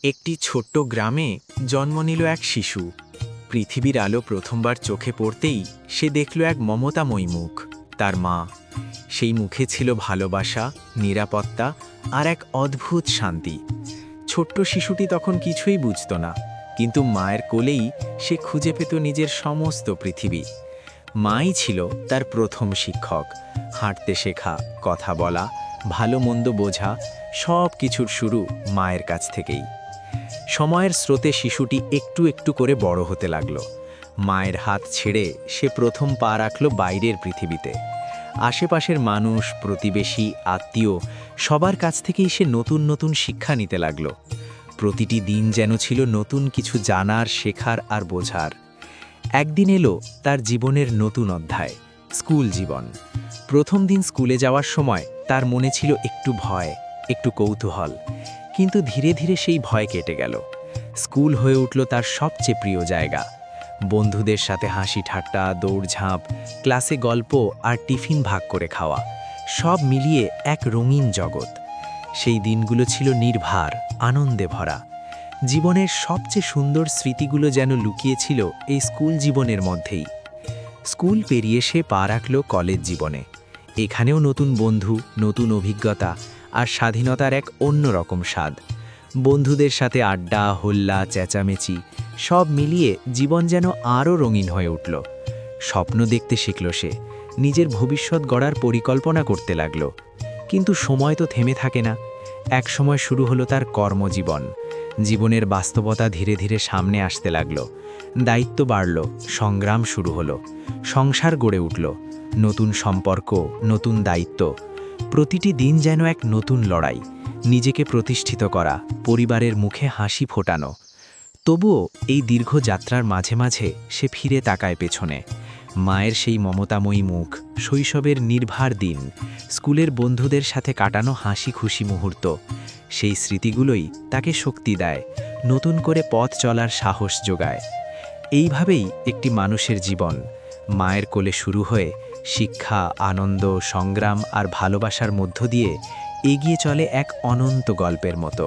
একটি ছোট্ট গ্রামে জন্ম নিল এক শিশু। পৃথিবীর আলো প্রথমবার চোখে পড়তেই সে দেখল এক মমতাময়ী মুখ, তার মা। সেই মুখে ছিল ভালোবাসা, নিরাপত্তা আর এক অদ্ভুত শান্তি। ছোট্ট শিশুটি তখন কিছুই বুঝত না, কিন্তু মায়ের কোলেই সে খুঁজে পেত নিজের সমস্ত পৃথিবী। মাই ছিল তার প্রথম শিক্ষক। হাঁটতে শেখা, কথা বলা, ভালো মন্দ বোঝা, সব কিছুর শুরু মায়ের কাছ থেকেই। সময়ের স্রোতে শিশুটি একটু একটু করে বড় হতে লাগল। মায়ের হাত ছেড়ে সে প্রথম পা রাখল বাইরের পৃথিবীতে। আশেপাশের মানুষ, প্রতিবেশী, আত্মীয় সবার কাছ থেকেই সে নতুন নতুন শিক্ষা নিতে লাগল। প্রতিটি দিন যেন ছিল নতুন কিছু জানার, শেখার আর বোঝার। একদিন এলো তার জীবনের নতুন অধ্যায়, স্কুল জীবন। প্রথম দিন স্কুলে যাওয়ার সময় তার মনে ছিল একটু ভয়, একটু কৌতূহল, কিন্তু ধীরে ধীরে সেই ভয় কেটে গেল। স্কুল হয়ে উঠল তার সবচেয়ে প্রিয় জায়গা। বন্ধুদের সাথে হাসি ঠাট্টা, দৌড়ঝাঁপ, ক্লাসে গল্প আর টিফিন ভাগ করে খাওয়া, সব মিলিয়ে এক রঙিন জগৎ। সেই দিনগুলো ছিল নির্ভার, আনন্দে ভরা। জীবনের সবচেয়ে সুন্দর স্মৃতিগুলো যেন লুকিয়েছিল এই স্কুল জীবনের মধ্যেই। স্কুল পেরিয়ে সে পা রাখল কলেজ জীবনে। এখানেও নতুন বন্ধু, নতুন অভিজ্ঞতা আর স্বাধীনতার এক অন্যরকম স্বাদ। বন্ধুদের সাথে আড্ডা, হোল্লা, চেঁচামেচি সব মিলিয়ে জীবন যেন আরও রঙিন হয়ে উঠল। স্বপ্ন দেখতে শিখল সে, নিজের ভবিষ্যৎ গড়ার পরিকল্পনা করতে লাগল। কিন্তু সময় তো থেমে থাকে না। এক সময় শুরু হলো তার কর্মজীবন। জীবনের বাস্তবতা ধীরে ধীরে সামনে আসতে লাগল। দায়িত্ব বাড়ল, সংগ্রাম শুরু হলো, সংসার গড়ে উঠল, নতুন সম্পর্ক, নতুন দায়িত্ব। প্রতিটি দিন যেন এক নতুন লড়াই, নিজেকে প্রতিষ্ঠিত করা, পরিবারের মুখে হাসি ফোটানো। তবুও এই দীর্ঘ যাত্রার মাঝে মাঝে সে ফিরে তাকায় পেছনে। মায়ের সেই মমতাময়ী মুখ, শৈশবের নির্ভার দিন, স্কুলের বন্ধুদের সাথে কাটানো হাসি খুশি মুহূর্ত, সেই স্মৃতিগুলোই তাকে শক্তি দেয়, নতুন করে পথ চলার সাহস যোগায়। এইভাবেই একটি মানুষের জীবন মায়ের কোলে শুরু হয়ে শিক্ষা, আনন্দ, সংগ্রাম আর ভালোবাসার মধ্য দিয়ে এগিয়ে চলে এক অনন্ত গল্পের মতো।